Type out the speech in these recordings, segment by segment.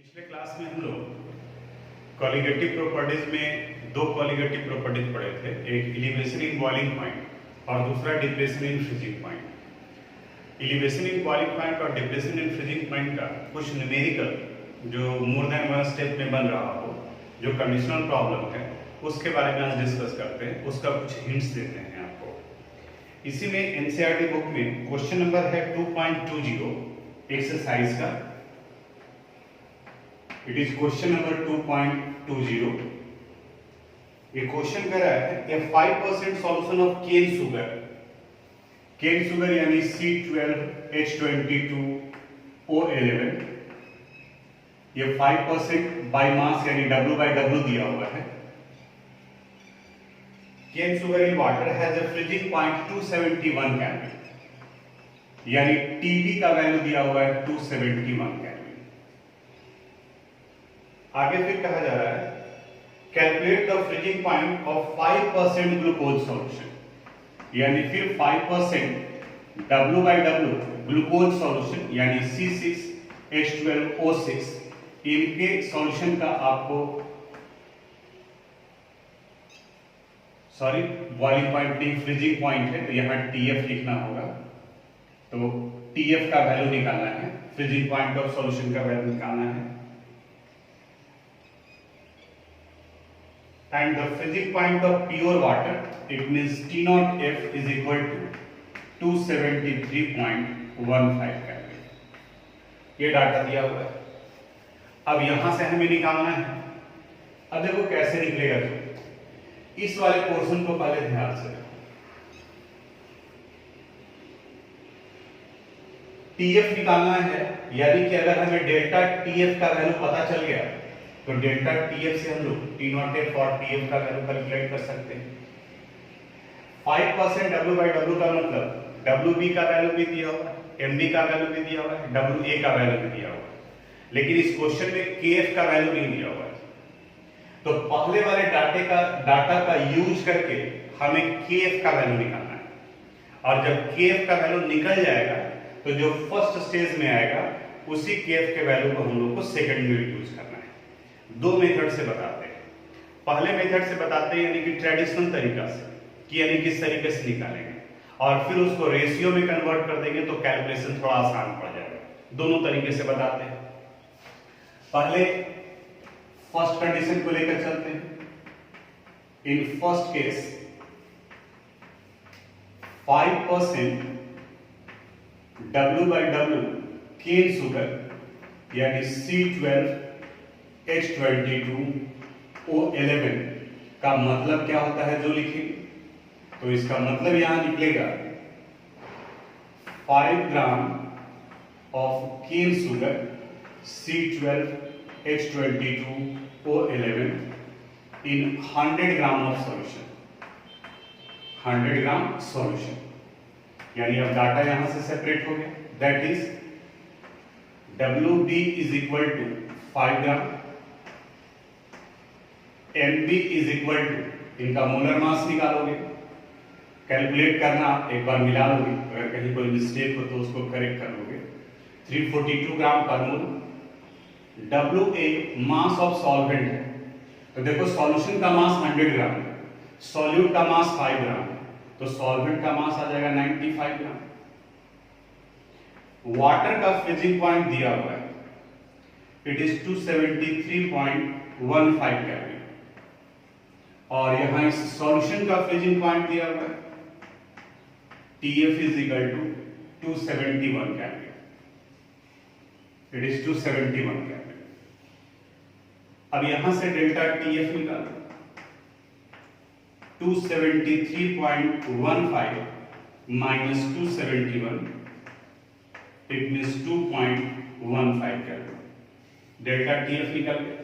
पिछले क्लास में हम लोग कॉलिगेटिव प्रॉपर्टीज में दो कॉलिगेटिव प्रॉपर्टीज पढ़े थे, एक एलिवेशन इन बॉइलिंग पॉइंट और दूसरा depression in freezing point. Elevation in boiling point और डिप्रेशन इन फ्रीजिंग पॉइंट का कुछ न्यूमेरिकल जो मोर देन वन स्टेप में बन रहा हो, जो कंडीशनल प्रॉब्लम है, उसके बारे में आज डिस्कस करते हैं, उसका कुछ हिंट्स देते हैं आपको। इसी में एनसीईआरटी बुक में क्वेश्चन नंबर है 2.20 एक्सरसाइज का। It is question number 2.20। ये क्वेश्चन कर रहा है a 5% solution of cane sugar, cane sugar यानी C12H22O11, ये 5% बाय मास यानी W बाय W दिया हुआ है। Cane sugar in water has a freezing point 271 kelvin, यानी TB का वैल्यू दिया हुआ है 271 केल्विन। आगे फिर कहा जा रहा है calculate the freezing point of 5% glucose solution, यानी फिर 5% W by W glucose solution यानी C6H12O6, इनके सॉल्यूशन का आपको बॉइलिंग पॉइंट नहीं, फ्रीजिंग पॉइंट है, तो यहां TF लिखना होगा। तो TF का वैल्यू निकालना है, फ्रीजिंग पॉइंट ऑफ सॉल्यूशन का वैल्यू निकालना है। And the freezing point of pure water, it means T0F is equal to 273.15 kelvin. ये डाटा दिया हुआ है। अब यहां से हमें निकालना है। अब देखो कैसे निकलेगा। तो इस वाले पोर्शन को पहले ध्यान से TF निकालना है, यानी कि अगर हमें डेल्टा TF का वैल्यू पता चल गया तो डेल्टा TF से हम लोग T0F और TF का वैल्यू कैलकुलेट कर सकते हैं। 5% W बाय W का मतलब WB का वैल्यू भी दिया हुआ है, MB का वैल्यू भी दिया हुआ है, WA का वैल्यू भी दिया हुआ है, लेकिन इस क्वेश्चन में KF का वैल्यू नहीं दिया हुआ है। तो पहले वाले डाटा का यूज करके हमें KF का वैल्यू निकालना है, और जब KF का वैल्यू निकल जाएगा तो जो फर्स्ट स्टेज में आएगा उसी KF के वैल्यू को हम लोग को सेकंड में यूज करना है। दो मेथड से बताते हैं। पहले मेथड से बताते हैं यानी कि ट्रेडिशनल तरीका से, कि यानी किस तरीके से निकालेंगे, और फिर उसको रेशियो में कन्वर्ट कर देंगे तो कैलकुलेशन थोड़ा आसान पड़ जाएगा। दोनों तरीके से बताते हैं। पहले फर्स्ट कंडीशन को लेकर चलते हैं। In first case 5% W by W cane sugar यानी C12H22O11 का मतलब क्या होता है जो लिखेंगे, तो इसका मतलब यहां निकलेगा 5 gram of cane sugar C12H22O11 in 100 gram of solution, 100 gram solution, यानी अब डाटा यहां से सेपरेट हो गया। That is WB is equal to 5 gram, MB is equal to, इनका मोलर मास निकालोगे, कैलकुलेट करना, एक बार मिला लोगे, अगर कहीं कोई मिस्टेक हो तो उसको करेक्ट कर लोगे, 342 ग्राम पर मोल। WA मास ऑफ सॉल्वेंट है, तो देखो सॉल्यूशन का मास 100 ग्राम है, सॉल्यूट का मास 5 ग्राम है, तो सॉल्वेंट का मास आ जाएगा 95 ग्राम। वाटर का फ्रीजिंग पॉइंट दिया हुआ है, इट इज 273.15 केल्विन, और यहां इस सॉल्यूशन का फ्रीजिंग पॉइंट दिया हुआ है TF is equal to 271 kelvin, it is 271 kelvin. अब यहां से डेल्टा TF निकालो, 273.15 minus 271, it means 2.15 kelvin. Delta TF निकल गया।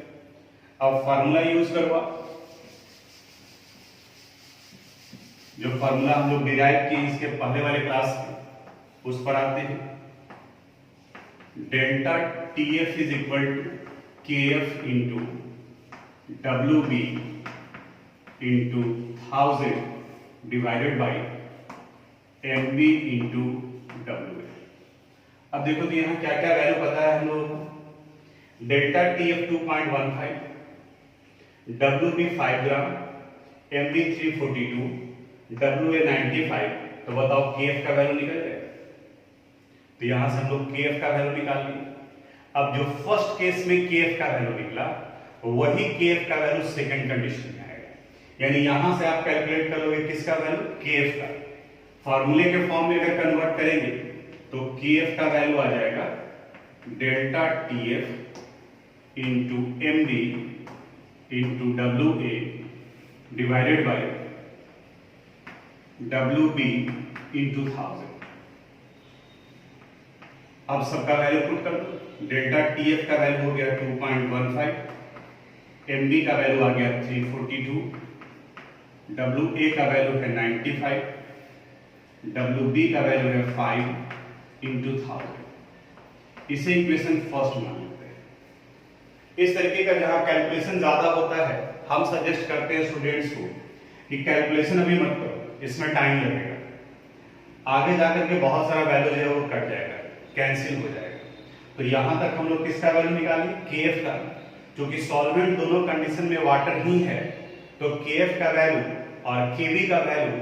अब फार्मूला यूज करवा, जो फार्मूला हम लोग डिराइव किए इसके पहले वाले क्लास में, उस पर आते हैं। Delta TF is equal to KF into WB into 1000 divided by MB into WA। अब देखो तो यहाँ क्या क्या वैल्यू पता है हम लोगों को। Delta TF 2.15, WB 5 gram, MB 342, WA 95। तो बताओ KF का वैल्यू निकल जाएगा। तो यहां से हम लोग KF का वैल्यू निकाल लिए। अब जो फर्स्ट केस में KF का वैल्यू निकला वही KF का वैल्यू सेकंड कंडीशन में आएगा। यानी यहां से आप कैलकुलेट करोगे किसका वैल्यू, KF का। फार्मूले के फॉर्म में अगर कन्वर्ट करेंगे तो KF का वैल्यू आ जाएगा delta TF into MB into WA divided by WB into 1000। अब सबका वैल्यू पुट कर दो। डेल्टा TF का वैल्यू हो गया 2.15, MB का वैल्यू आ गया 342, WA का वैल्यू है 95, WB का वैल्यू है 5 इंटू 1000। इसे इक्वेशन फर्स्ट मान लेते हैं। इस तरीके का जहां कैलकुलेशन ज्यादा होता है हम सजेस्ट करते हैं स्टूडेंट्स को कि कैलकुलेशन अभी मत करो, इसमें टाइम लगेगा। आगे जाकर के बहुत सारा वैल्यू जो है वो कट जाएगा, कैंसिल हो जाएगा। तो यहां तक हम लोग किसका वैल्यू निकालें, KF का। क्योंकि सॉल्वेंट दोनों कंडीशन में वाटर ही है तो KF का वैल्यू और KB का वैल्यू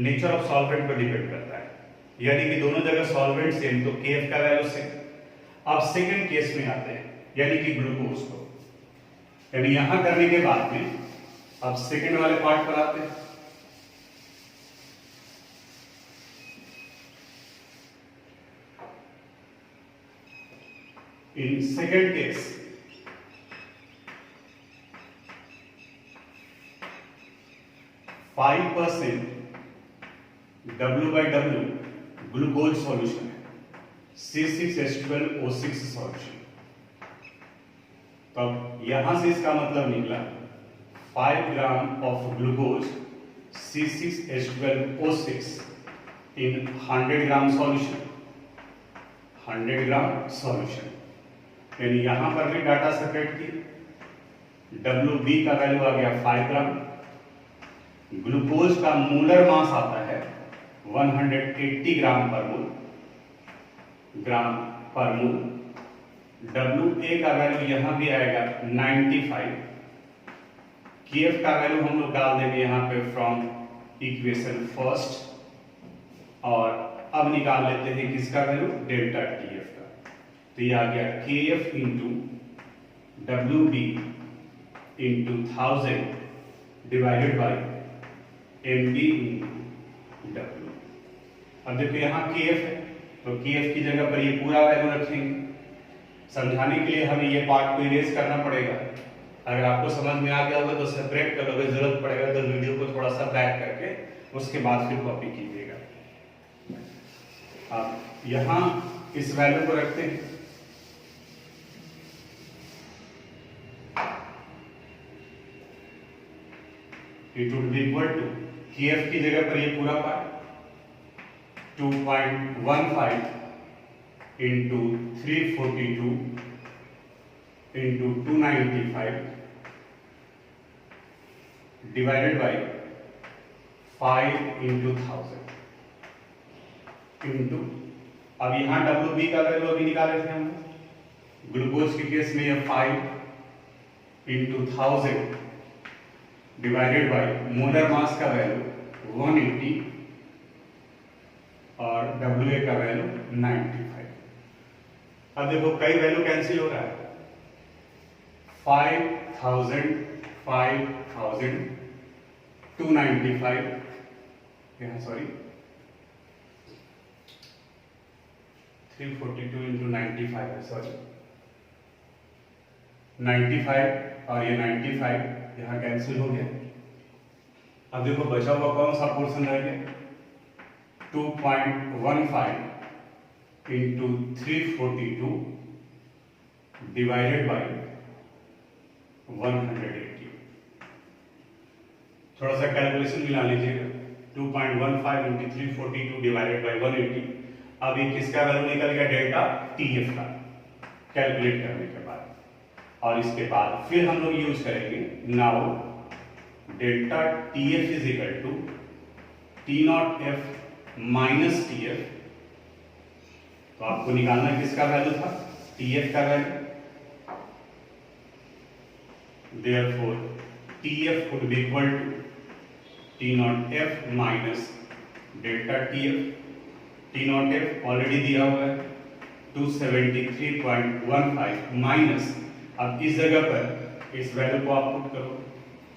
नेचर ऑफ सॉल्वेंट पर डिपेंड करता है। यानी कि दोनों जगह सॉल्वेंट सेम तो KF का वैल्यू सेम। अब सेकंड केस में आते हैं यानी कि ग्लूकोज को। यानी यहां करने के बाद में अब सेकंड वाले पार्ट पर आते हैं। In second case, %, W/W glucose solution है, C6H12O6 सॉल्यूशन। तब यहां से इसका मतलब निकला 5 gram of glucose C6H12O6 in 100 gram solution, 100 gram solution. यानी यहां पर भी डाटा सेपरेट की। WB का वैल्यू आ गया 5 ग्राम। ग्लूकोज का मोलर मास आता है 180 ग्राम पर मोल। WA का वैल्यू यहां भी आएगा 95। KF का वैल्यू हम लोग डाल देंगे यहां पे फ्रॉम इक्वेशन फर्स्ट। और अब निकाल लेते हैं किसका वैल्यू, डेल्टा TF का। तो ये आ गया KF into WB into 1000 divided by MB into W। अब देखो यहाँ KF है तो KF की जगह पर ये पूरा वैल्यू रखेंगे। समझाने के लिए हमें ये पार्ट को इरेज करना पड़ेगा। अगर आपको समझ में आ गया होगा तो सेपरेट कर लोगे, जरूरत पड़ेगा तो वीडियो को थोड़ा सा बैक करके उसके बाद फिर कॉपी कीजिएगा। अब यहाँ इस वैल्यू को रखते हैं। It would be equal to KF की जगह पर ये पूरा part 2.15 into 342 into 295 divided by 5 into 1000 into, अब यहां WB का वैल्यू अभी निकाले थे हम ग्लूकोज के केस में ये 5 into 1000 divided by molar mass का वैल्यू 180 और WA का वैल्यू 95। अब देखो कई वैल्यू कैंसिल हो रहा है। 5000 295 सॉरी 342 इंटू 95 है, सॉरी 95 और ये 95 यहाँ कैंसिल हो गया। अब देखो बचा हुआ कौन सा पोर्शन रह गया, 2.15 इंटू 342 डिवाइडेड बाई 180। थोड़ा सा कैलकुलेशन मिला लीजिएगा। 2.15 इंटू 342 डिवाइडेड बाई 180। अब ये किसका वैल्यू निकल गया, डेल्टा TF का, कैलकुलेट करने के बाद। और इसके बाद फिर हम लोग यूज करेंगे now delta TF is equal to T0F minus TF। तो आपको निकालना किसका वैल्यू था, TF का value. therefore TF would be equal to T naught F minus delta TF. T naught F already दिया हुआ है 273.15 माइनस, अब इस जगह पर इस वैल्यू को आप पुट करो,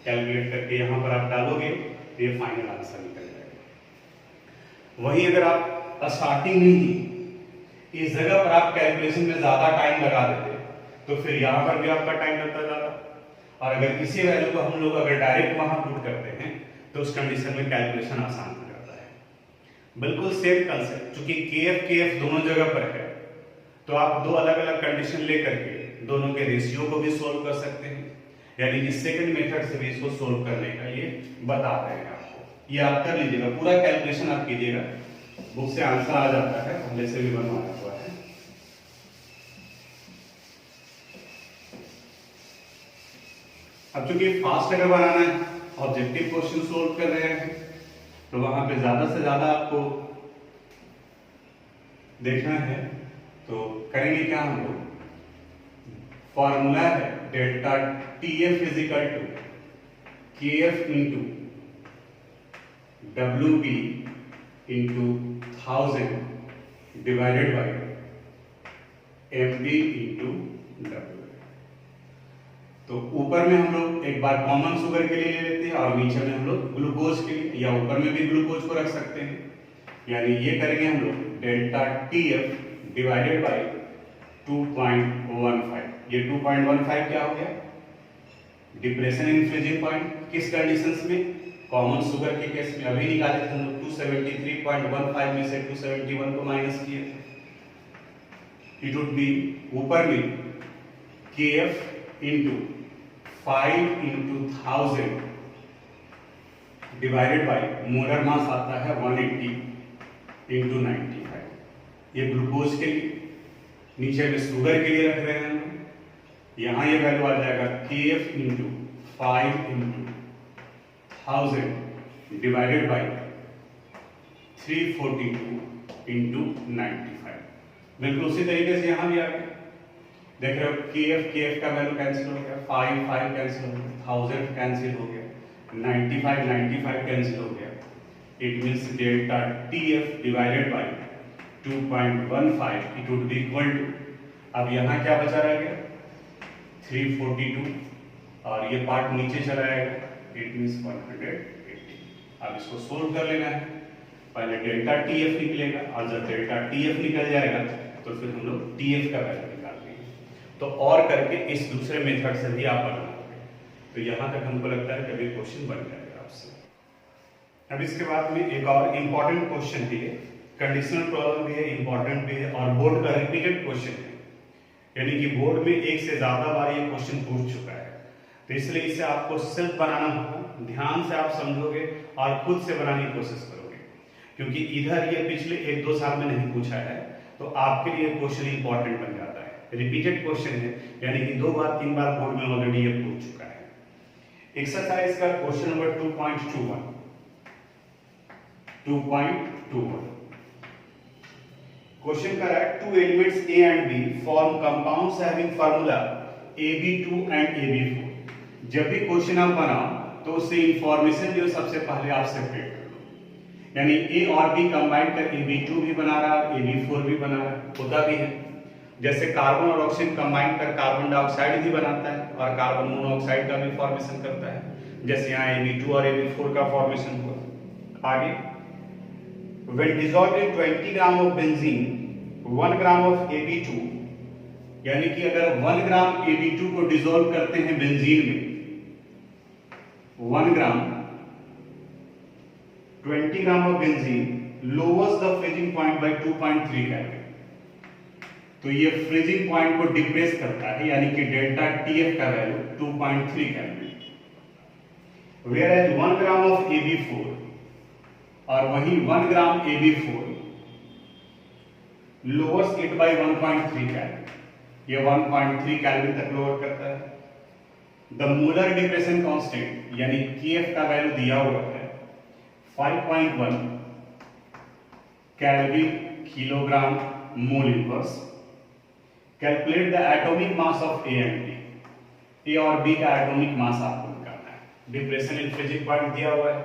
कैलकुलेट करके यहाँ पर आप डालोगे तो ये फाइनल आंसर निकल जाएगा। वही अगर आप स्टार्टिंग में ही इस जगह पर आप कैलकुलेशन में ज्यादा टाइम लगा देते तो फिर यहाँ पर भी आपका टाइम लगता जाता, और अगर इसी वैल्यू को हम लोग अगर डायरेक्ट वहां पुट करते हैं तो उस कंडीशन में कैलकुलेशन आसान हो जाता है। बिल्कुल सेम कंसेप्ट, चूंकि KF दोनों जगह पर है तो आप दो अलग अलग कंडीशन लेकर के दोनों के रेशियो को भी सोल्व कर सकते हैं, यानी कि सेकंड मेथड से भी इसको सोल्व करने का ये बता रहे हैं आपको। ये आप कर लीजिएगा, पूरा कैलकुलेशन आप कीजिएगा, बुक से आंसर आ जाता है, पहले से भी बनवाया हुआ है। अब चूंकि फास्ट अगर बनाना है, ऑब्जेक्टिव क्वेश्चन सोल्व कर रहे हैं, तो वहां पे ज्यादा से ज्यादा आपको देखना है, तो करेंगे क्या हम लोग, फॉर्मूला है delta TF is equal to KF into WB into 1000 divided by MB into W। तो ऊपर में हम लोग एक बार कॉमन शुगर के लिए ले लेते हैं और नीचे में हम लोग ग्लूकोज के लिए, या ऊपर में भी ग्लूकोज को रख सकते हैं, यानी ये करेंगे हम लोग डेल्टा TF डिवाइडेड बाई 2.15। ये 2.15 क्या हो गया, डिप्रेशन इन फ्रीजिंग पॉइंट, किस कंडीशंस में, कॉमन शुगर के केस में। अभी निकाले थे हम लोग 273.15 में से 271 को माइनस किए, इट वुड बी ऊपर में KF into 5 into 1000 divided by molar mass आता है 180 इंटू 95। ये ग्लूकोज के लिए, नीचे में शुगर के लिए रख रहे हैं हम, यहाँ ये वैल्यू आ जाएगा KF into 5 into 1000 divided by 342 into 95। बिल्कुल उसी तरीके से यहाँ भी आ गया, देख रहे हो KF का वैल्यू कैंसिल हो गया, 5 कैंसिल हो गया, 1000 कैंसिल हो गया, 95 कैंसिल हो गया। It means delta TF divided by 2.15 it would be equal to, अब यहाँ क्या बचा रह गया 342, और ये पार्ट नीचे चला जाएगा, इट मींस 180। अब इसको सोल्व कर लेना है, पहले डेल्टा TF निकलेगा, और जब डेल्टा TF निकल जाएगा तो फिर हम लोग TF का वैल्यू निकाल लेंगे। तो और करके इस दूसरे मेथड से भी आप बनाओगे, तो यहाँ तक हमको लगता है कभी क्वेश्चन बन जाएगा आपसे। अब इसके बाद में एक और इम्पोर्टेंट क्वेश्चन भी है, कंडीशनल प्रॉब्लम भी है, इंपॉर्टेंट भी है, और बोर्ड का रिपीटेड क्वेश्चन है, यानी कि बोर्ड में एक से ज्यादा बार ये क्वेश्चन पूछ चुका है, तो इसलिए इसे आपको सेल्फ बनाना होगा, ध्यान से आप समझोगे और खुद से बनाने की कोशिश करोगे, क्योंकि इधर ये पिछले 1-2 साल में नहीं पूछा है, तो आपके लिए क्वेश्चन इंपॉर्टेंट बन जाता है। रिपीटेड क्वेश्चन है, यानी कि 2 बार 3 बार बोर्ड में ऑलरेडी ये पूछ चुका है। एक्सरसाइज का क्वेश्चन नंबर 2.21 क्वेश्चन का है 2 elements A and B form compounds having formula AB2 and AB4। जब भी क्वेश्चन आप बनाओ तो उससे इंफॉर्मेशन जो सबसे पहले आप सेपरेट कर लो, यानी A और B कंबाइन कर AB2 भी बना रहा है, AB4 भी बना रहा है, होता भी है। जैसे कार्बन और ऑक्सीजन कंबाइन कर कार्बन डाइऑक्साइड भी बनाता है और कार्बन मोनोऑक्साइड का भी फॉर्मेशन करता है, जैसे यहाँ AB2 और AB4 का फॉर्मेशन हुआ। आगे, when dissolved in 20 gram of benzene 1 gram of AB2, यानी कि अगर 1 ग्राम AB2 को डिसॉल्व करते हैं बेंजीन में, 1 ग्राम 20 gram of benzene lowers the freezing point by 2.3 kelvin, तो ये फ्रीजिंग पॉइंट को डिप्रेस करता है, यानी कि डेल्टा TF का value 2.3 kelvin. whereas 1 gram of AB4, और वही 1 ग्राम AB4 lowers it by 1.3 kelvin, ये 1.3 केल्विन तक लोअर करता है। द मोलर डिप्रेशन कांस्टेंट यानी KF का वैल्यू दिया हुआ है 5.1 kelvin kilogram mole inverse. Calculate the atomic mass of A and B, ए और बी का एटॉमिक मास आपको निकालना है। डिप्रेशन इन फ्रीजिंग पॉइंट दिया हुआ है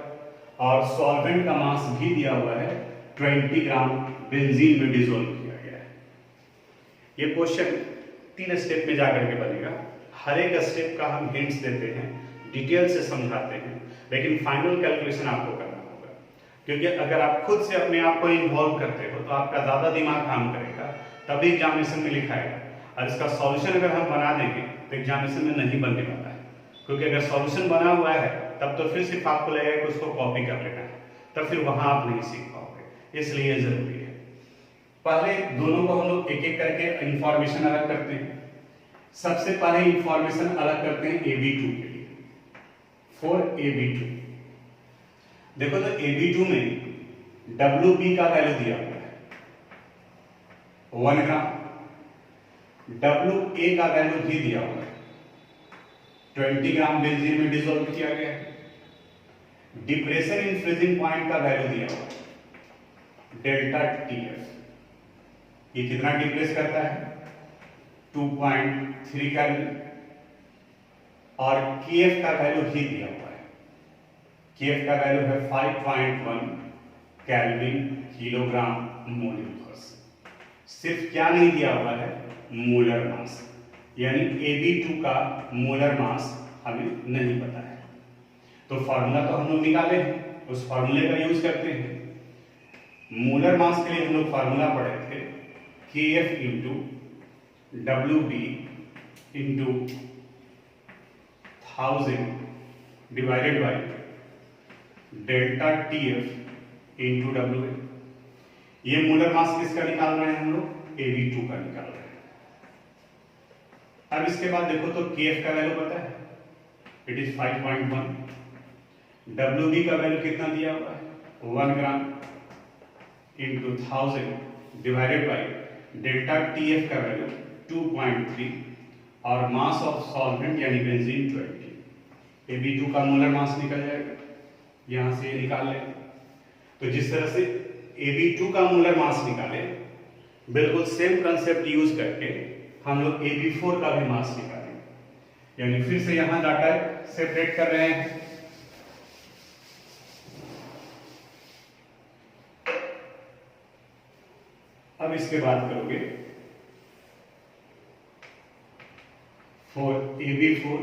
और सॉल्वेंट का मास भी दिया हुआ है, 20 ग्राम बेंजीन में डिसॉल्व किया गया है। ये क्वेश्चन 3 स्टेप में जाकर के बनेगा। हर एक स्टेप का हम हिंट्स देते हैं, डिटेल से समझाते हैं, लेकिन फाइनल कैलकुलेशन आपको करना होगा, क्योंकि अगर आप खुद से अपने आप को इन्वॉल्व करते हो तो आपका ज्यादा दिमाग काम करेगा, तभी एग्जामिनेशन में लिखाएगा। और इसका सॉल्यूशन अगर हम बना देंगे तो एग्जामिनेशन में नहीं बनने वाला है, क्योंकि अगर सॉल्यूशन बना हुआ है तब तो फिर सिर्फ आपको लगेगा कि उसको कॉपी कर लेना है, तब फिर वहां आप नहीं सीख पाओगे, इसलिए ये जरूरी है। पहले दोनों को हम लोग एक एक करके इंफॉर्मेशन अलग करते हैं। सबसे पहले इंफॉर्मेशन अलग करते हैं AB2 के लिए। फॉर AB2 देखो तो AB2 में WB का वैल्यू दिया हुआ है 1 ग्राम, WA का वैल्यू भी दिया हुआ है, 20 ग्राम बेंजीन में डिसॉल्व किया गया है। डिप्रेशन इन फ्रीजिंग पॉइंट का वैल्यू दिया हुआ है डेल्टा TF, ये कितना डिप्रेस करता है 2.3 केल्विन, और KF का वैल्यू ही दिया हुआ है, KF का वैल्यू है 5.1 केल्विन किलोग्राम मोल इनवर्स। सिर्फ क्या नहीं दिया हुआ है, मोलर मास, यानी AB2 का मोलर मास हमें नहीं पता है। तो फार्मूला तो हम लोग निकाले हैं, उस फार्मूले का यूज करते हैं। मोलर मास के लिए हम लोग फार्मूला पढ़े थे KF into WB into 1000 divided by delta TF into WA। ये मोलर मास किसका निकाल रहे हैं हम लोग, AB2 का निकाल रहे हैं। अब इसके बाद देखो तो KF का वैल्यू पता है, इट इज 5.1, WB का वैल्यू कितना दिया हुआ है 1 gram into 1000 divided by delta TF का वैल्यू 2.3 और मास ऑफ सॉल्वेंट यानी बेंजीन 20। AB2 का मोलर मास निकल जाएगा, यहां से ये निकाल लें। तो जिस तरह से AB2 का मोलर मास निकाले, बिल्कुल सेम कंसेप्ट यूज करके हम लोग AB4 का भी मास निकालेंगे, यानी फिर से यहां डाटा सेपरेट कर रहे हैं। अब इसके बाद करोगे फॉर AB4,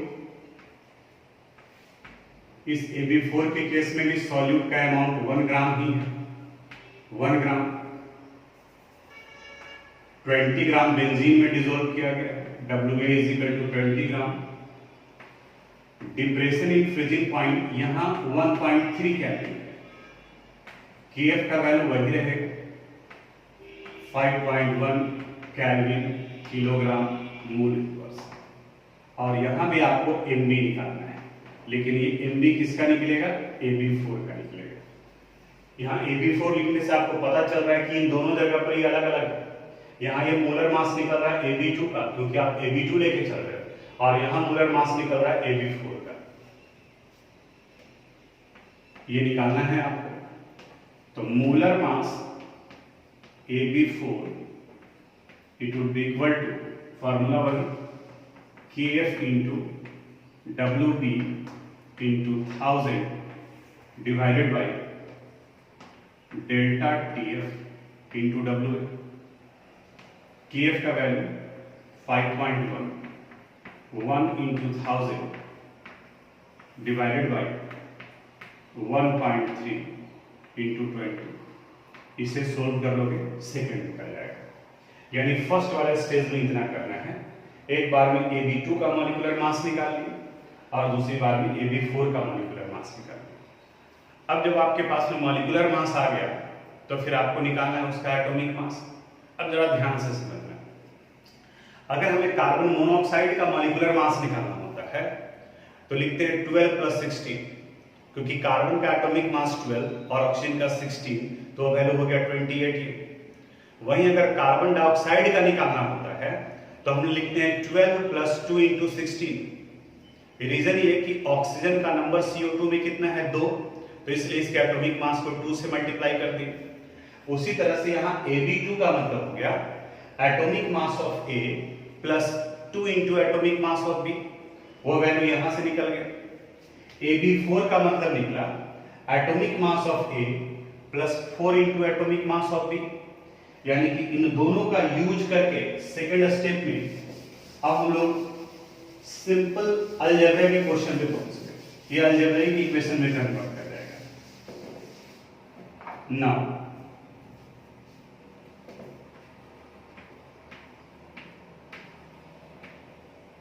इस AB4 के केस में भी सॉल्यूट का अमाउंट 1 ग्राम ही है, 1 ग्राम 20 ग्राम बेंजीन में डिसॉल्व किया गया, WA is equal to 20 gram. Depression in freezing point यहां 1.3 केल्विन है, KF का वैल्यू वही रहेगा 5.1 केल्विन किलोग्राम मोल इनवर्स। और यहां भी आपको MB निकालना है, लेकिन ये MB किसका निकलेगा, AB4 का निकलेगा। यहाँ AB4 लिखने से आपको पता चल रहा है कि इन दोनों जगह पर ये अलग अलग है। यहाँ ये मोलर मास निकल रहा है AB2 का, क्योंकि आप AB2 लेके चल रहे हो, और यहाँ मोलर मास निकल रहा है AB4 का। ये निकालना है आपको। तो molar mass AB4 it would be equal to formula 1 KF into WB into 1000 divided by delta TF into WA। KF का value 5.1, 1 into 1000 divided by 1.3 into 20। इसे सोल्व कर लोगे सेकंड निकल जाएगा। यानी फर्स्ट वाले स्टेज में इतना करना है, एक बार में AB2 का मॉलिक्यूलर मास निकाल लिया और दूसरी बार में AB4 का मॉलिक्यूलर मास निकाल लिया। अब जब आपके पास में मॉलिक्यूलर मास आ गया तो फिर आपको निकालना है उसका एटॉमिक मास। अब जरा ध्यान से समझना, अगर हमें कार्बन मोनोऑक्साइड का मॉलिक्यूलर मास निकालना होता है तो लिखते हैं 12 + 16, क्योंकि कार्बन का एटॉमिक मास 12 और ऑक्सीजन का 16, तो वैल्यू हो गया 28। वहीं अगर कार्बन डाइऑक्साइड का निकालना होता है तो हम लिखते हैं 12 + 2 × 16। रीजन ये कि ऑक्सीजन का नंबर CO2 में कितना है 2, तो इसलिए इसके एटॉमिक मास को 2 से मल्टीप्लाई कर दिए। उसी तरह से यहाँ AB2 का मतलब हो गया atomic mass of A + 2 × atomic mass of B। वो वैल्यू यहां से निकल गया। Ab4 का मतलब निकला atomic mass of A plus 4 into atomic mass of B, यानी कि इन दोनों का यूज करके सेकंड स्टेप में अब हम लोग सिंपल अलजेब्रा के क्वेश्चन पे पहुंच गए। ये अलजेब्रा की इक्वेशन में कन्वर्ट कर जाएगा। Now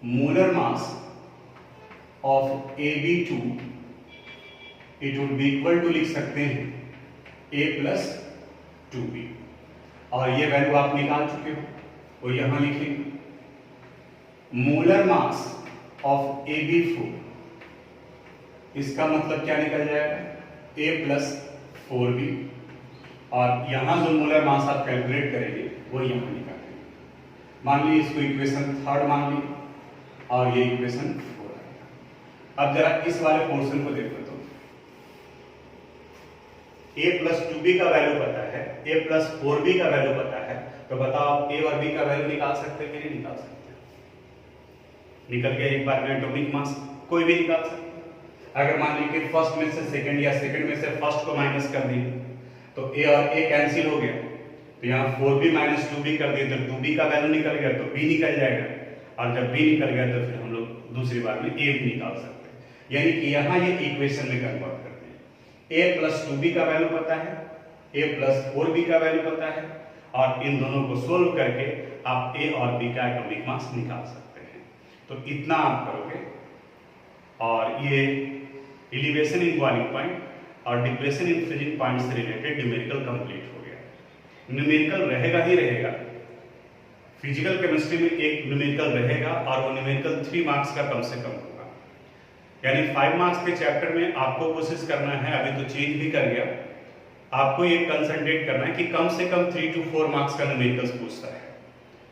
molar mass of Ab2 it would be equal to लिख सकते हैं A प्लस 2B, और ये वैल्यू आप निकाल चुके हो, वो यहां लिखेंगे। मोलर मास ऑफ Ab4, इसका मतलब क्या निकल जाएगा A प्लस 4B, और यहां जो मोलर मास आप कैलकुलेट करेंगे वो यहां निकालेंगे। मान लीजिए इसको इक्वेशन 3 मान लीजिए और ये इक्वेशन 4 है। अब जरा इस वाले पोर्शन को देखो तो A प्लस 2B का वैल्यू पता है, A प्लस 4B का वैल्यू पता है, तो बताओ आप A और B का वैल्यू निकाल सकते हैं कि नहीं निकाल सकते? निकल गया एक बार में एटॉमिक मास, कोई भी निकाल सकते हैं। अगर मान लीजिए फर्स्ट में से सेकंड या सेकंड में से फर्स्ट को माइनस कर दिए तो A और A कैंसिल हो गया, तो यहाँ 4B माइनस 2B कर दिए तो 2B का वैल्यू निकल गया तो B निकल जाएगा, और जब B निकल गया तो फिर हम लोग दूसरी बार में A भी निकाल सकते हैं। यानी कि यहाँ ये इक्वेशन में कन्वर्ट करते हैं। A प्लस 2B का वैल्यू पता है, A प्लस 4B का वैल्यू पता है, और इन दोनों को सोल्व करके आप A और B का एटॉमिक मास निकाल सकते हैं। तो इतना आप करोगे और ये एलिवेशन इन बॉइलिंग पॉइंट और डिप्रेशन इन फ्रीजिंग पॉइंट से रिलेटेड न्यूमेरिकल कंप्लीट हो गया। न्यूमेरिकल रहेगा ही रहेगा, फिजिकल केमिस्ट्री में एक न्यूमेरिकल रहेगा और वो न्यूमेरिकल 3 मार्क्स का कम से कम होगा। यानी 5 मार्क्स के चैप्टर में आपको कोशिश करना है, अभी तो चेंज भी कर गया, आपको ये कंसंट्रेट करना है कि कम से कम 3 to 4 मार्क्स का न्यूमेरिकल पूछता है।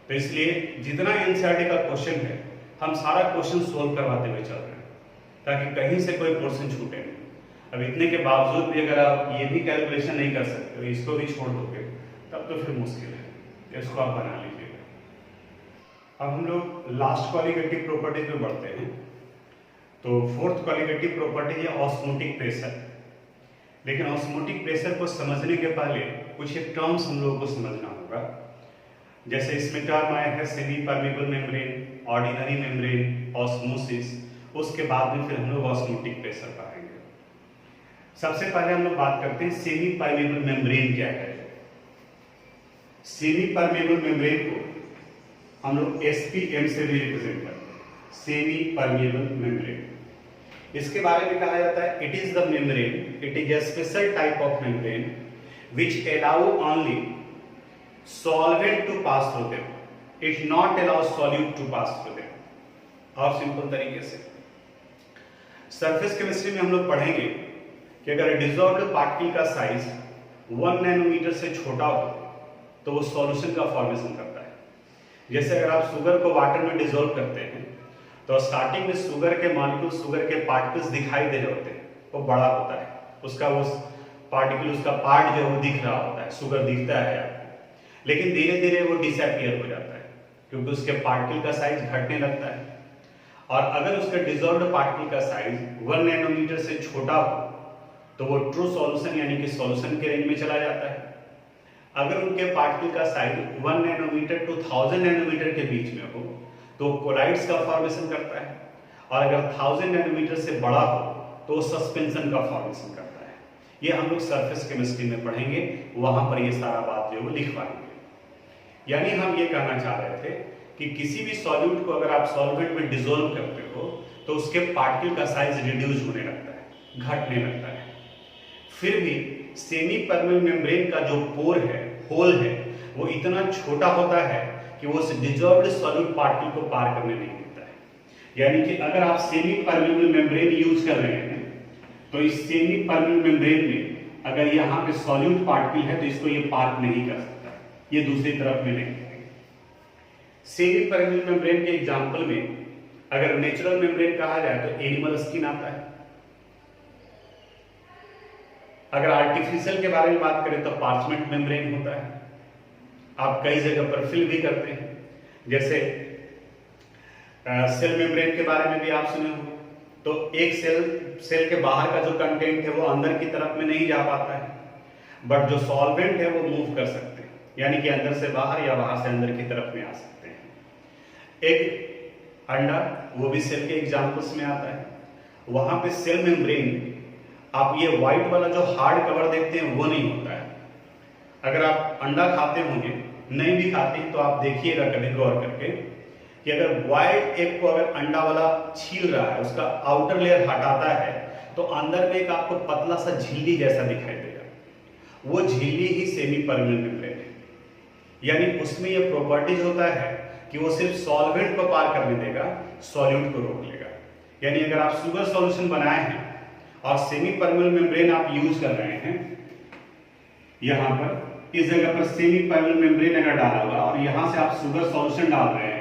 तो इसलिए जितना एनसीईआरटी का क्वेश्चन है हम सारा क्वेश्चन सोल्व करवाते हुए चल रहे हैं ताकि कहीं से कोई पोर्शन छूटे नहीं। अब इतने के बावजूद भी अगर आप ये भी कैलकुलेशन नहीं कर सकते हो, इसको भी छोड़ दोगे, तब तो फिर मुश्किल है। इसको आप बना लीजिएगा। अब हम लोग लास्ट क्वालिटेटिव प्रॉपर्टीज में बढ़ते हैं। तो फोर्थ क्वालिटेटिव प्रॉपर्टी है ऑस्मोटिक प्रेशर। लेकिन ऑस्मोटिक प्रेशर को समझने के पहले कुछ एक टर्म्स हम लोगों को समझना होगा। जैसे इसमें टर्म आया है semi permeable membrane, ordinary membrane, osmosis, उसके बाद में फिर हम लोग ऑस्मोटिक प्रेशर पढ़ेंगे। सबसे पहले हम लोग बात करते हैं सेमी परमेबल मेम्ब्रेन क्या है। सेमी परमेबल मेम्ब्रेन को हम लोग SPM से भी रिप्रेजेंट करते हैं, सेमी परमेबल मेम्ब्रेन। इसके बारे में कहा जाता है it is the membrane, it is a special type of membrane which allow only solvent to pass through them, it not allow solute to pass through them। और simple तरीके से surface chemistry में हम लोग पढ़ेंगे कि अगर डिसॉल्व्ड पार्टिकल का साइज 1 नैनोमीटर से छोटा हो तो वो सॉल्यूशन का फॉर्मेशन करता है। जैसे अगर आप शुगर को वाटर में डिसॉल्व करते हैं तो स्टार्टिंग में शुगर के मॉलिक्यूल, शुगर के पार्टिकल्स दिखाई दे रहे होते हैं, वो बड़ा होता है, उसका वो पार्टिकल, उसका पार्ट जो है वो दिख रहा होता है, शुगर दिखता है आपको। लेकिन धीरे धीरे वो डिसअपीयर हो जाता है क्योंकि उसके पार्टिकल का साइज घटने लगता है। और अगर उसका डिसॉल्व्ड पार्टिकल का साइज 1 नैनोमीटर से छोटा हो तो वो ट्रू सॉल्यूशन यानी कि सॉल्यूशन के रेंज में चला जाता है। अगर उनके पार्टिकल का साइज 1 नैनोमीटर टू 1000 नैनोमीटर के बीच में हो तो कोलाइड्स का फॉर्मेशन करता है, और अगर 1000 नैनोमीटर से बड़ा हो तो सस्पेंशन का फॉर्मेशन करता है। ये हम लोग सरफेस केमिस्ट्री में पढ़ेंगे, वहां पर ये सारा बात जो है वो लिखवाएंगे। यानी हम ये कहना चाह रहे थे कि किसी भी सॉल्यूट को अगर आप सॉल्वेंट में डिसॉल्व करते हो तो उसके पार्टिकल का साइज रिड्यूस होने लगता है, घटने लगता है। फिर भी सेमी परमेबल मेम्ब्रेन का जो पोर है, होल है, वो इतना छोटा होता है कि वो उस डिसॉल्व्ड सॉल्यूट पार्टिकल को पार करने नहीं देता है। यानी कि अगर आप सेमी परमेबल मेम्ब्रेन यूज कर रहे हैं तो इस सेमी परमेबल मेम्ब्रेन में अगर यहाँ पे सॉल्यूट पार्टिकल है तो इसको ये पार नहीं कर सकता, ये दूसरी तरफ में नहीं। सेमी परमेबल मेम्ब्रेन के एग्जांपल में अगर नेचुरल मेम्ब्रेन कहा जाए तो एनिमल स्किन आता है। अगर आर्टिफिशियल के बारे में बात करें तो पार्चमेंट मेम्ब्रेन होता है। आप कई जगह पर फिल भी करते हैं, जैसे सेल मेम्ब्रेन के बारे में भी आप सुने होंगे। तो एक सेल के बाहर का जो कंटेंट है वो अंदर की तरफ में नहीं जा पाता है, बट जो सॉल्वेंट है वो मूव कर सकते हैं, यानी कि अंदर से बाहर या बाहर से अंदर की तरफ में आ सकते हैं। एक अंडा, वो भी सेल के एग्जांपल्स में आता है। वहां पे सेल मेम्ब्रेन, आप ये व्हाइट वाला जो हार्ड कवर देखते हैं वो नहीं होता है। अगर आप अंडा खाते होंगे, नहीं भी खाते तो आप देखिएगा कभी गौर करके कि अगर व्हाइट एग को अगर अंडा वाला छील रहा है, उसका आउटर लेयर हटाता है, तो अंदर में एक आपको पतला सा झिल्ली जैसा दिखाई देगा। वो झिल्ली ही सेमी परमेबल मेम्ब्रेन है। यानी उसमें ये प्रॉपर्टीज होता है कि वो सिर्फ सॉल्वेंट को पार करने देगा, सॉल्यूट को रोक लेगा। यानी अगर आप शुगर सॉल्यूशन बनाए हैं और सेमी परमेबल मेम्ब्रेन आप यूज कर रहे हैं, यहां पर इस जगह पर सेमी परमेबल मेम्ब्रेन अगर डाला हुआ और यहां से आप शुगर सॉल्यूशन डाल रहे हैं,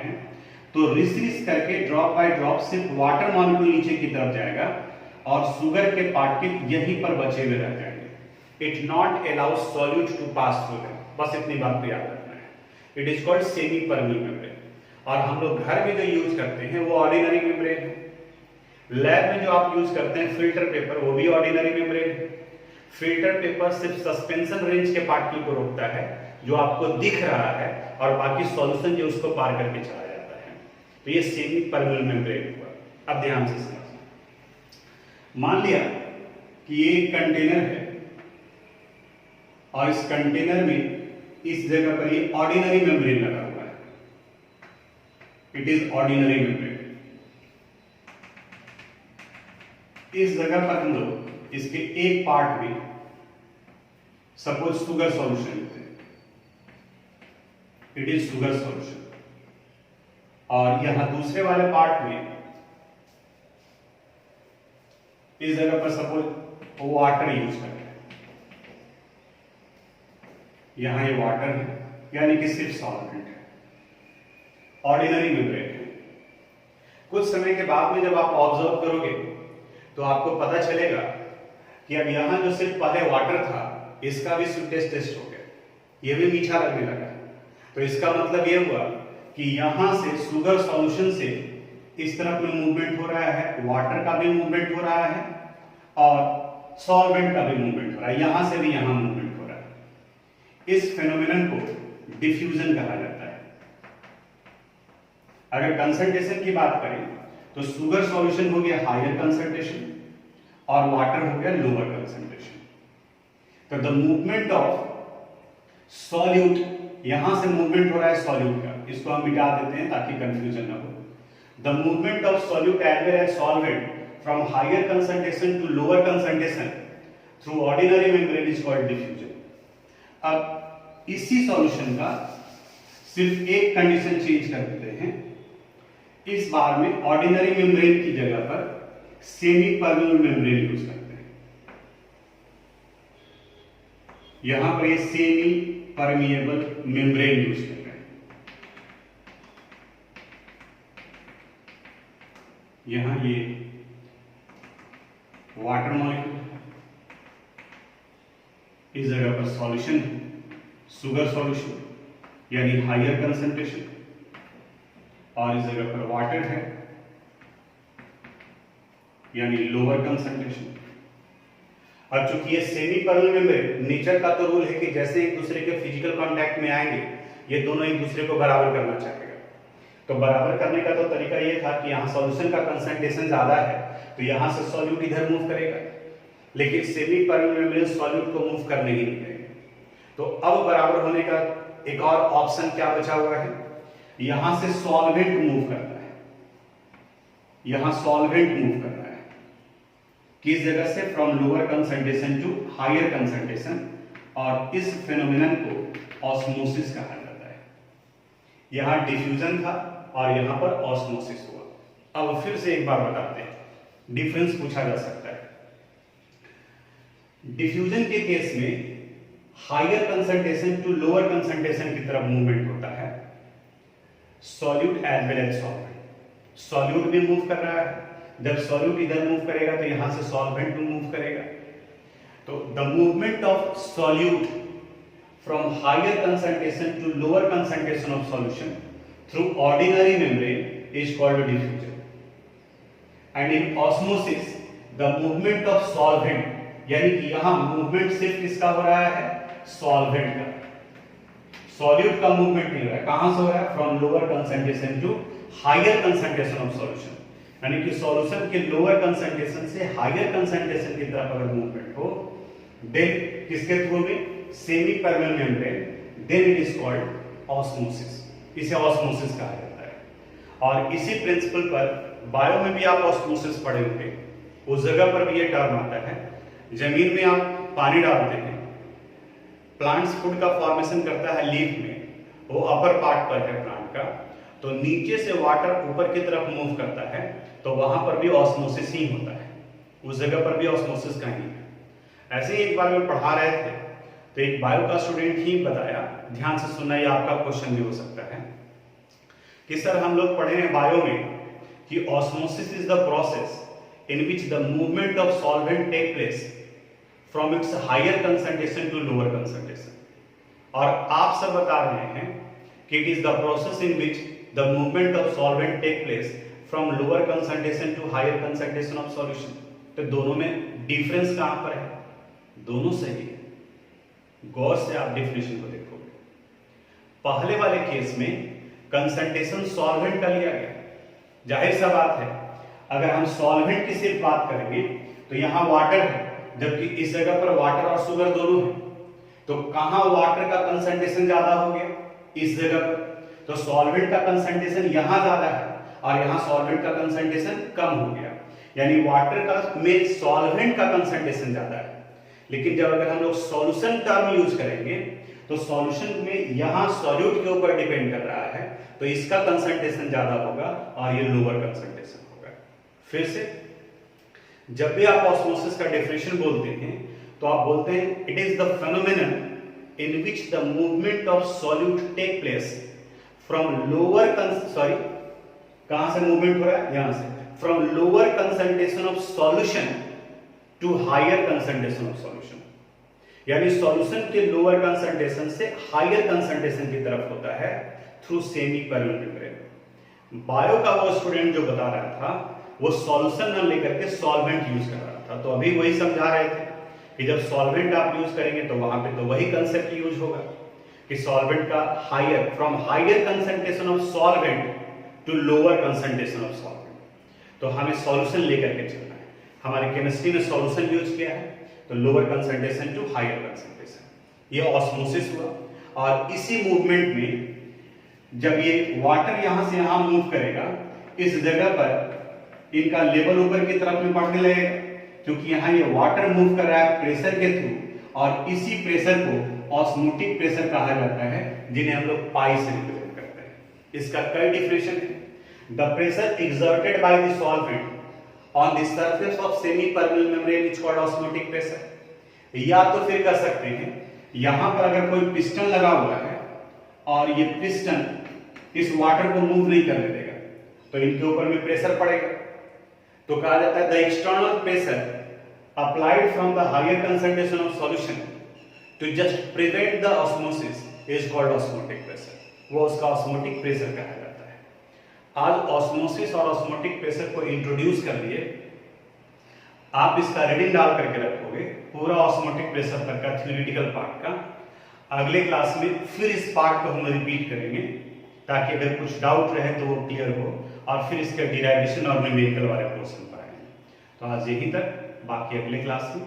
तो रिस करके ड्रॉप बाय ड्रॉप सिर्फ वाटर मॉलिक्यूल नीचे की तरफ जाएगा और शुगर के पार्टिकल यहीं पर बचे हुए रह जाएंगे। It not allow solute to pass through them. बस इतनी बात को याद रखना है। It is called semi permeable membrane. और हम लोग घर में जो यूज करते हैं वो ऑर्डिनरी मेम्ब्रेन है। लैब में जो आप यूज करते हैं फिल्टर पेपर, वो भी ऑर्डिनरी मेम्ब्रेन है। फिल्टर पेपर सिर्फ सस्पेंशन रेंज के पार्टिकल को रोकता है जो आपको दिख रहा है, और बाकी सॉल्यूशन जो उसको पार करके चला जाता है। तो ये सेमी परमेबल मेम्ब्रेन हुआ। अब ध्यान से समझिए। मान लिया कि ये एक कंटेनर है और इस कंटेनर में इस जगह पर ये ऑर्डिनरी मेम्ब्रेन लगा हुआ है। It is ordinary membrane. इस जगह पर हम लोग इसके एक पार्ट में सपोज शुगर सॉल्यूशन लेते हैं। It is sugar solution. और यहां दूसरे वाले पार्ट में इस जगह पर सपोज वाटर यूज कर रहे हैं। यहां ये वाटर है, यानी कि सिर्फ सॉल्वेंट है, ऑर्डिनरी मेम्ब्रेन है। कुछ समय के बाद में जब आप ऑब्जर्व करोगे तो आपको पता चलेगा कि अब यहां जो सिर्फ पहले वाटर था, इसका भी स्वीटनेस टेस्ट हो गया, ये भी मीठा लगने लगा। तो इसका मतलब ये हुआ कि यहां से शुगर सॉल्यूशन से इस तरफ में मूवमेंट हो रहा है, वाटर का भी मूवमेंट हो रहा है और सॉल्वेंट का भी मूवमेंट हो रहा है, यहां से भी यहां मूवमेंट हो रहा है। इस फेनोमेनन को डिफ्यूजन कहा जाता है। अगर कंसंट्रेशन की बात करें तो शुगर सॉल्यूशन हो गया हायर कंसंट्रेशन और वाटर हो गया लोअर कंसंट्रेशन। तो द मूवमेंट ऑफ सॉल्यूट, यहां से मूवमेंट हो रहा है सॉल्यूट का, इसको हम मिटा देते हैं ताकि कंफ्यूजन ना हो। The movement of solute as well as solvent from higher concentration to lower concentration through ordinary membrane is called diffusion. अब इसी सॉल्यूशन का सिर्फ एक कंडीशन चेंज कर देते हैं। इस बार में ऑर्डिनरी मेम्ब्रेन की जगह पर सेमी परमेबल मेम्ब्रेन यूज करते हैं। यहां पर ये सेमी परमेबल मेम्ब्रेन यूज करते हैं। यहां ये वाटर मॉलिक्यूल, इस जगह पर सॉल्यूशन है, शुगर सॉल्यूशन यानी हायर कंसंट्रेशन, और इस जगह पर वाटर है यानी लोअर कंसंट्रेशन। अब चूंकि ये सेमी परमेबल मेम्ब्रेन, नेचर का तो रूल है कि जैसे एक दूसरे के फिजिकल कांटेक्ट में आएंगे, ये दोनों एक दूसरे को बराबर करना चाहेगा। तो बराबर करने का तो तरीका ये था कि यहाँ सॉल्यूशन का कंसंट्रेशन ज्यादा है तो यहाँ से सॉल्यूट इधर मूव करेगा, लेकिन सेमी परमेबल मेम्ब्रेन सॉल्यूट को मूव करने ही नहीं देगा। तो अब बराबर होने का एक और ऑप्शन क्या बचा हुआ है, यहां से सॉल्वेंट मूव करना है, यहां सॉल्वेंट मूव करना है। किस जगह से? From lower concentration to higher concentration, और इस फेनोमेनन को ऑस्मोसिस कहा जाता है। यहां डिफ्यूजन था और यहां पर ऑस्मोसिस हुआ। अब फिर से एक बार बताते हैं, डिफरेंस पूछा जा सकता है। डिफ्यूजन के केस में higher concentration to lower concentration की तरफ मूवमेंट होता है, solute as well as solvent. Solute भी मूव कर रहा है, जब सॉल्यूट इधर मूव करेगा तो यहां से सॉल्वेंट भी मूव करेगा। तो the movement of solute from higher concentration to lower concentration of solution through ordinary membrane is called diffusion. And in osmosis, the movement of solvent, यानी कि यहाँ मूवमेंट सिर्फ किसका हो रहा है? सॉल्वेंट का, सॉल्यूट का मूवमेंट नहीं हो रहा है। कहां से हो रहा है? From lower concentration to higher concentration of solution, यानी कि सॉल्यूशन के लोअर कंसंट्रेशन से हायर कंसंट्रेशन की तरफ अगर मूवमेंट हो, देन किसके थ्रू में? Semi permeable membrane, then it is called osmosis. इसे ऑस्मोसिस कहा जाता है। और इसी प्रिंसिपल पर बायो में भी आप ऑस्मोसिस पढ़े होंगे, उस जगह पर भी ये टर्म आता है। जमीन में आप पानी डालते हैं, प्लांट्स फूड का फॉर्मेशन करता है लीफ में, वो अपर पार्ट पर है प्लांट का, तो नीचे से वाटर ऊपर की तरफ मूव करता है, तो वहां पर भी ऑस्मोसिस ही होता है, उस जगह पर भी ऑस्मोसिस का ही है। ऐसे ही एक बार में पढ़ा रहे थे, तो एक बायो का स्टूडेंट ही बताया, ध्यान से सुनना, ये आपका क्वेश्चन भी हो सकता है कि सर हम लोग पढ़े हैं बायो में कि osmosis is the process in which the movement of solvent take place from its higher concentration to lower concentration, और आप सब बता रहे हैं कि it is the process in which the movement of solvent take place from lower concentration to higher concentration of solution. तो दोनों में डिफरेंस कहां पर है? दोनों सही है, गौर से आप डेफिनेशन को देखोगे। पहले वाले केस में कंसंट्रेशन सॉल्वेंट का लिया गया, जाहिर सा बात है, अगर हम सॉल्वेंट की सिर्फ बात करेंगे तो यहां वाटर है, जबकि इस जगह पर वाटर और शुगर दोनों है, तो कहां वाटर का कंसंट्रेशन ज्यादा हो गया? इस जगह पर, तो सॉल्वेंट का कंसंट्रेशन यहां ज्यादा है और यहां सॉल्वेंट का कंसंट्रेशन कम हो गया, यानी वाटर का में सॉल्वेंट का कंसंट्रेशन ज्यादा है। लेकिन जब अगर हम लोग सॉल्यूशन टर्म यूज करेंगे तो सॉल्यूशन में यहां सॉल्यूट के ऊपर डिपेंड कर रहा है, तो इसका कंसंट्रेशन ज्यादा होगा और ये लोअर कंसंट्रेशन होगा। फिर से, जब भी आप ऑस्मोसिस का डेफिनेशन बोलते हैं तो आप बोलते हैं it is the phenomenon in which the movement of solute take place from lower कहां से मूवमेंट हो रहा है? यहां से, from lower concentration of solution to higher concentration of solution, यानी सॉल्यूशन के लोअर कंसंट्रेशन से हायर कंसंट्रेशन की तरफ होता है through semi permeable membrane. Bio का वो स्टूडेंट जो बता रहा था वो सॉल्यूशन न लेकर के सॉल्वेंट यूज कर रहा था, तो अभी वही समझा रहे थे कि जब सॉल्वेंट आप यूज करेंगे तो वहां पे तो वही कंसेप्ट यूज होगा कि सॉल्वेंट का higher, from higher concentration of solvent to lower concentration of solvent. तो हमें सॉल्यूशन लेकर के चलना है। हमारे केमिस्ट्री में सॉल्यूशन यूज किया है, तो lower concentration to higher concentration, ये ऑस्मोसिस हुआ। और इसी मूवमेंट में जब ये वाटर यहां से यहां मूव करेगा, इस जगह पर इनका लेवल ऊपर की तरफ में बढ़ने लगेगा, क्योंकि यहां ये वाटर मूव कर रहा है प्रेशर के थ्रू, और इसी प्रेशर को ऑस्मोटिक प्रेशर कहा जाता है, जिन्हें हम लोग पाई से रिप्रेजेंट करते हैं। इसका कई डिफिनेशन है। The pressure exerted by the solvent on the surface of semi permeable membrane is called osmotic pressure. या तो फिर कर सकते हैं, यहां पर अगर कोई पिस्टन लगा हुआ है और ये पिस्टन इस वाटर को मूव नहीं करने देगा, तो इनके ऊपर में प्रेशर पड़ेगा, तो कहा जाता है the external pressure applied from the higher concentration of solution to just prevent the osmosis is called osmotic pressure. वो उसका ऑस्मोटिक प्रेशर कहा जाता है। आज ऑस्मोसिस और ऑस्मोटिक प्रेशर को इंट्रोड्यूस कर लिए, आप इसका रीडिंग डाल करके रखोगे पूरा ऑस्मोटिक प्रेशर तक का थ्योरेटिकल पार्ट का। अगले क्लास में फिर इस पार्ट को हम रिपीट करेंगे, ताकि अगर कुछ डाउट रहे तो वो क्लियर हो, और फिर इसके डिराइवेशन और न्यूमेरिकल वाले क्वेश्चन पाएंगे। तो आज यहीं तक, बाकी अगले क्लास में।